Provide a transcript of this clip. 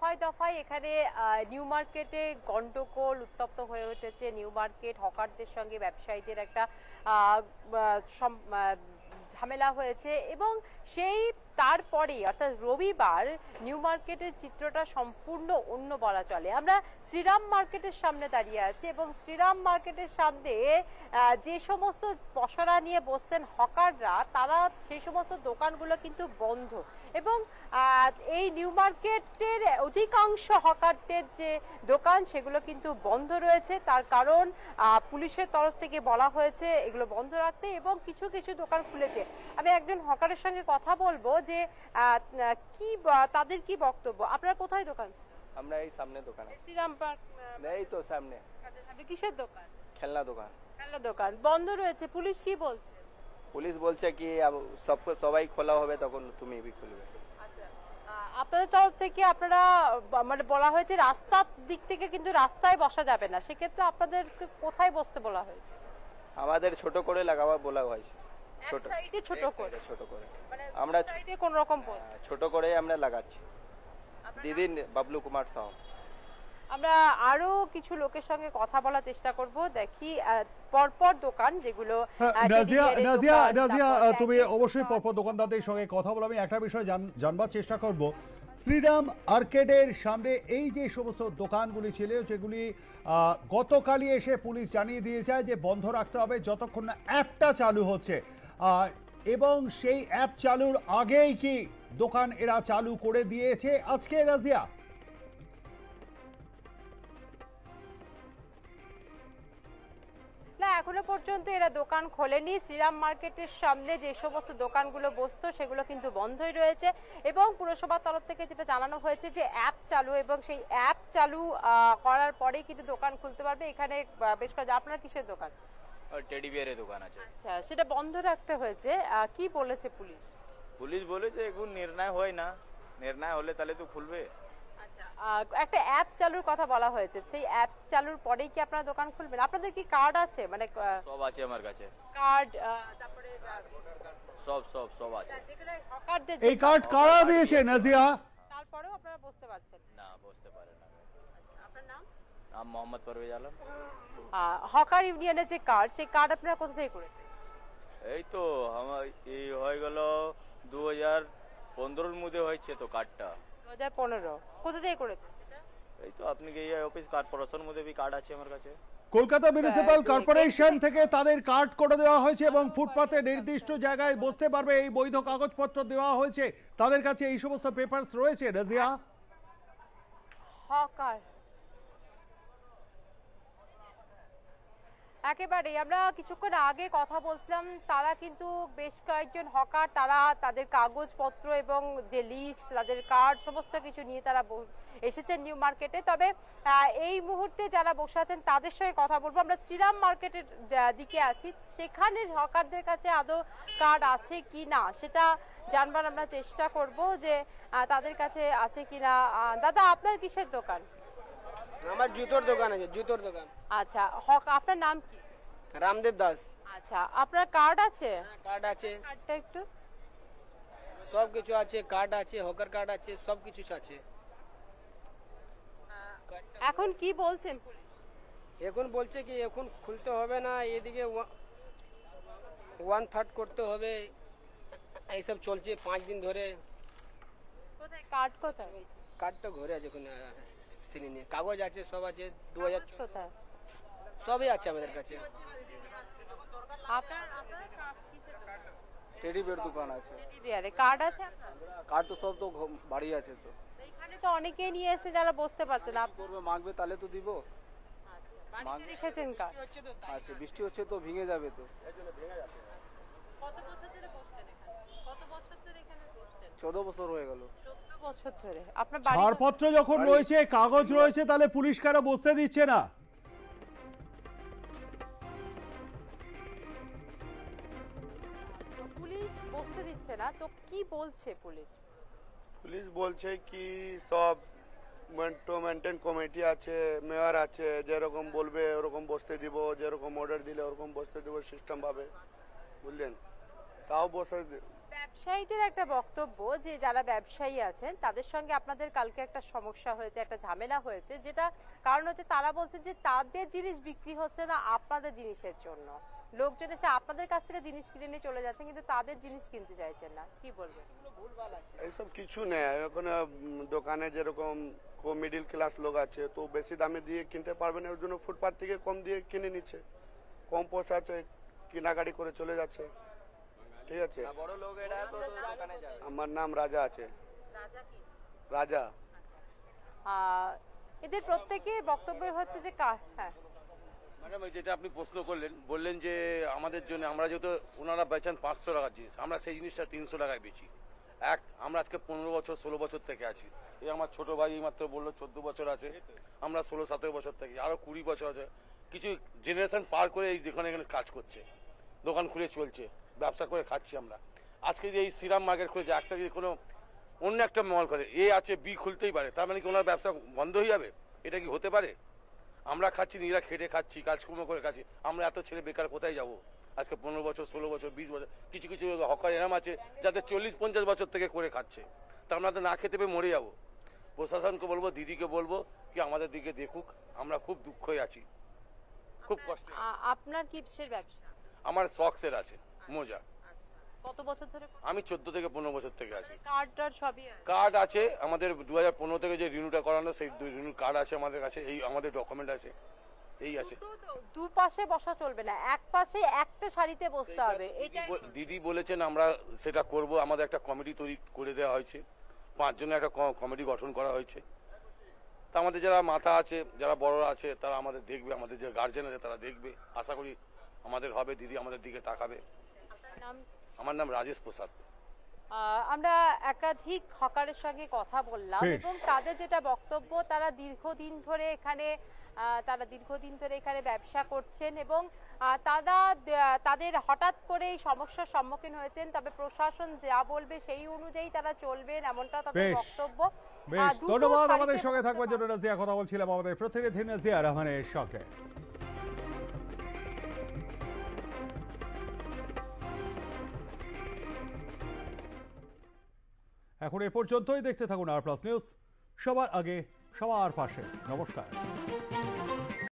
দফায় দফায় এখানে নিউ মার্কেটে গন্ডগোল উত্তপ্ত হয়ে উঠেছে। নিউ মার্কেট হকারদের সঙ্গে ব্যবসায়ীদের একটা ঝামেলা হয়েছে এবং সেই তারপরেই অর্থাৎ রবিবার নিউ মার্কেটের চিত্রটা সম্পূর্ণ অন্য বলা চলে। আমরা শ্রীরাম মার্কেটের সামনে দাঁড়িয়ে আছি এবং শ্রীরাম মার্কেটের সামনে যে সমস্ত পসরা নিয়ে বসতেন হকাররা, তারা সেই সমস্ত দোকানগুলো কিন্তু বন্ধ এবং এই নিউ মার্কেটের অধিকাংশ হকারদের যে দোকান সেগুলো কিন্তু বন্ধ রয়েছে। তার কারণ পুলিশের তরফ থেকে বলা হয়েছে এগুলো বন্ধ রাখতে এবং কিছু কিছু দোকান খুলেছে। আমি একজন হকারের সঙ্গে কথা বলবো যে কি তাদের কি বক্তব্য। আপনারা কোথায় দোকান? আমরা এই সামনে দোকান আছে শ্রীরাম পার্ক, এই তো সামনে। আচ্ছা, সামনে কিসের দোকান? খেলনা দোকান। খেলনা দোকান বন্ধ রয়েছে। পুলিশ কি বলছে? পুলিশ বলছে কি সবাই খোলা হবে তখন তুমি भी খুলবে। আচ্ছা, আপনাদের তরফ থেকে আপনারা মানে বলা হয়েছে রাস্তার দিক থেকে কিন্তু রাস্তায় বসা যাবে না, সেক্ষেত্রে আপনাদের কোথায় বসতে বলা হয়েছে? আমাদের ছোট করে লাগাবা বলা হয়েছে। ছোট সাইডে ছোট করে মানে আমরা সাইডে কোন রকম ছোট করে আমরা লাগাচ্ছি। দিদি বাবলু কুমার সাউ। আমরা আরো কিছু লোকের সঙ্গে কথা বলার চেষ্টা করব। দেখি পরপর দোকান যেগুলো নাজিয়া তুমি অবশ্যই পরপর দোকানদারদের সঙ্গে কথা বলো। আমি একটা বিষয় জানবার চেষ্টা করব, শ্রীরাম আর্কেডের সামনে এই যে সমস্ত দোকানগুলি ছিল যেগুলি গতকালই এসে পুলিশ জানিয়ে দিয়েছে যে বন্ধ রাখতে হবে যতক্ষণ না অ্যাপটা চালু হচ্ছে, এবং সেই অ্যাপ চালুর আগেই কি দোকান এরা চালু করে দিয়েছে আজকে? রাজিয়া, না, এখনো পর্যন্ত এরা দোকান খোলেনি। শ্রীরাম মার্কেটের সামনে যে সমস্ত দোকানগুলো বসতো সেগুলো কিন্তু বন্ধই রয়েছে এবং পুরসভার তরফ থেকে যেটা জানানো হয়েছে যে অ্যাপ চালু, এবং সেই অ্যাপ চালু করার পরেই কিন্তু দোকান খুলতে পারবে। এখানে বেশ কয়েকটা। আপনার কিসের দোকান? টেডি বিয়ারের দোকান আছে। আচ্ছা, সেটা বন্ধ রাখতে হয়েছে। কি বলেছে পুলিশ? পুলিশ বলেছে এখন নির্ণয় হয় না, নির্ণয় হলে তাহলে তো খুলবে। একটা অ্যাপ চালুর কথা বলা হয়েছে, সেই অ্যাপ চালুর পরেই কি আপনারা দোকান খুলবেন? আপনাদের কি কার্ড আছে? মানে সব আছে আমার কাছে, কার্ড, তারপরে সব আছে। এই কার্ড কারা দিয়েছে নাজিয়া? তারপরেও আপনারা বসতে পারছেন না? বসতে পারে না। আপনার নাম? নাম মোহাম্মদ পারভেজ আলম। হকার ইউনিয়নের যে কার্ড, সেই কার্ড আপনারা কোথা থেকে করেছেন? এই তো আমার এই হয়ে গেল 2015 মধ্যে হয়েছে তো কার্ডটা। 2015 কোথা থেকে করেছেন? এই তো আপনি কি এই অফিস কর্পোরেশন মধ্যে भी কার্ড আছে আমার কাছে। কলকাতা মিউনিসিপ্যাল কর্পোরেশন থেকে তাদের কার্ড করে দেওয়া হয়েছে এবং ফুটপাতে নির্দিষ্ট জায়গায় বসতে পারবে, এই বৈধ কাগজপত্র দেওয়া হয়েছে তাদের কাছে, এই সমস্ত পেপারস রয়েছে। রাজিয়া, হকার একেবারে, আমরা কিছুক্ষণ আগে কথা বলছিলাম, তারা কিন্তু বেশ কয়েকজন হকার, তারা তাদের কাগজপত্র এবং যে লিস্ট, তাদের কার্ড, সমস্ত কিছু নিয়ে তারা এসেছেন নিউ মার্কেটে। তবে এই মুহূর্তে যারা বসে আছেন তাদের সঙ্গে কথা বলবো। আমরা শ্রীরাম মার্কেটের দিকে আছি, সেখানে হকারদের কাছে আদৌ কার্ড আছে কি না সেটা জানবার আমরা চেষ্টা করব যে তাদের কাছে আছে কিনা। দাদা, আপনার কিসের দোকান? আমার জুতোর দোকান আছে, জুতোর দোকান। আচ্ছা, আপনার নাম কি? রামদেব দাস। আচ্ছা, আপনার কার্ড আছে? কার্ড আছে। কার্ডটা একটু। সব কিছু আছে, কার্ড আছে, হকার কার্ড আছে, সব কিছু আছে। এখন কি বলছেন পুলিশ? এখন বলছে কি এখন খুলতে হবে না, এদিকে 1/3 করতে হবে, এইসব চলছে 5 দিন ধরে। কোথায় কার্ড? কোথায় কার্ডটা ঘরে আছে, সিলিনে কাগজ আছে, সব আছে। 2000 কোথায়? সবই আছে আমাদের কাছে। আপনার কিসের দোকান? টেডি বিয়ার দোকান আছে। টেডি বিয়ারে কার্ড আছে আপনার? কার্ড তো সব তো বাড়ি আছে। তো এখানে তো অনেকেই নিয়ে এসে যারা বসতে পারছে না। করবে, মাগবে তাহলে তো দিব। বাড়িতে রেখেছেন কার্ড? আচ্ছা, বৃষ্টি হচ্ছে তো ভেঙে যাবে তো। কত বছর ধরে বসছেন এখানে? কত বছর ধরে এখানে বসছেন? 14 বছর হয়ে গেল। 14 বছর ধরে। আপনার বাড়ি? ছাড়পত্র যখন রয়েছে, কাগজ রয়েছে, তাহলে পুলিশ কেন বসতে দিচ্ছে না? পুলিশ বসতে দিচ্ছে না তো কি বলছে পুলিশ? পুলিশ বলছে কি সব মেনটেন কমিটি আছে, মেয়র আছে, যেরকম বলবে ওরকম বসতে দিব, যেরকম অর্ডার দিলে ওরকম বসতে দিব সিস্টেম ভাবে, বুঝলেন? তাও বসে ব্যবসায়ীদের একটা বক্তব্য যে যারা ব্যবসায়ী আছেন তাদের সঙ্গে আপনাদের কালকে একটা সমস্যা হয়েছে, একটা ঝামেলা হয়েছে, যেটা কারণ হচ্ছে তারা বলছে যে তাদের জিনিস বিক্রি হচ্ছে না আপনাদের জিনিসের জন্য। লোকজন এসে আপনাদের কাছ থেকে জিনিস কিনে নিয়ে চলে যাচ্ছেন কিন্তু তাদের জিনিস কিনতে চাইছেন না, কি বলবেন? ভুলভাল আছে। এইসব কিছু নেই। এখন দোকানে যেরকম মিডিল ক্লাস লোক আছে তো বেশি দামে দিয়ে কিনতে পারবে না, ওর জন্য ফুটপাথ থেকে কম দিয়ে কিনে নিচ্ছে, কম পয়সা আছে কেনাকাটি করে চলে যাচ্ছে। ঠিক আছে, বড় লোক এরা তো দোকানে যায়। আমার নাম রাজা আছে, রাজা কি? রাজা। এদের প্রত্যেকে বক্তব্য হচ্ছে যে হ্যাঁ ম্যাডাম, যেটা আপনি প্রশ্ন করলেন, বললেন যে আমাদের জন্য, আমরা যেহেতু ওনারা বেচেন 500 টাকার জিনিস, আমরা সেই জিনিসটা 300 টাকায় বেচি। আমরা আজকে 15 বছর 16 বছর থেকে আছি। এই আমার ছোট ভাই মাত্র বললো 14 বছর আছে, আমরা 16-17 বছর থেকে, আরো 20 বছর আছে, কিছু জেনারেশন পার করে এই এখানে কাজ করছে, দোকান খুলে চলছে, ব্যবসা করে খাচ্ছি আমরা। আজকে যে এই শ্রীরাম মার্কেট খুলেছে, একটা যদি কোনো অন্য একটা মল করে, এ আছে বি খুলতেই পারে, তার মানে কি ওনার ব্যবসা বন্ধ হয়ে যাবে? এটা কি হতে পারে? আমরা খাচ্ছি, নিজেরা খেটে খাচ্ছি, কাজকর্ম করে খাচ্ছি, আমরা এত ছেলে বেকার কোথায় যাব? আজকে 15 বছর 16 বছর 20 বছর, কিছু কিছু হকার এরাম আছে যাদের 40-50 বছর থেকে করে খাচ্ছে, তা আমরা তো না খেতে পেয়ে মরে যাব। প্রশাসনকে বলবো, দিদিকে বলবো কি আমাদের দিকে দেখুক, আমরা খুব দুঃখই আছি, খুব কষ্ট। আপনার কিসের ব্যবসা? আমার শখসের আছে মোজা। কত বছর ধরে? আমি 14 থেকে 15 বছর থেকে আছি। কার্ড টার্ড সবই আছে? কার্ড আছে আমাদের 2015 থেকে যে রিনিউটা করানো, সেই রিনিউ কার্ড আছে আমাদের কাছে, এই আমাদের ডকুমেন্ট আছে, এই আছে। দু পাশে বসা চলবে না, এক পাশে একটা সারিতে বসতে হবে। এটা দিদি বলেছেন আমরা সেটা করব, আমাদের একটা কমিটি তৈরি করে দেওয়া হয়েছে, 5 জনের একটা কমিটি গঠন করা হয়েছে। তা আমাদের যারা মাথা আছে, যারা বড়রা আছে, তারা আমাদের দেখবে, আমাদের যে গার্জেন আছে তারা দেখবে, আশা করি আমাদের হবে, দিদি আমাদের দিকে তাকাবে। নাম? আমার নাম রাজেশ প্রসাদ। আমরা একাধিক হকারের সঙ্গে কথা বললাম বেশ। এবং তাদের যেটা বক্তব্য, তারা দীর্ঘদিন ধরে এখানে ব্যবসা করছেন এবং তাদের হঠাৎ করে এই সমস্যার সম্মুখীন হয়েছেন, তবে প্রশাসন যা বলবে সেই অনুযায়ী তারা চলবেন, এমনটা তাদের বেশ। বক্তব্য। বেশ, দুটো ধন্যবাদ সারিতে আমাদের সঙ্গে বসতে থাকবার জন্য নাজিয়া। কথা বলছিলাম আমাদের প্রতিনিধি নাজিয়া রহমানের সঙ্গে। এখন এ পর্যন্তই, দেখতে থাকুন আর প্লাস নিউজ, সবার আগে সবার পাশে। নমস্কার।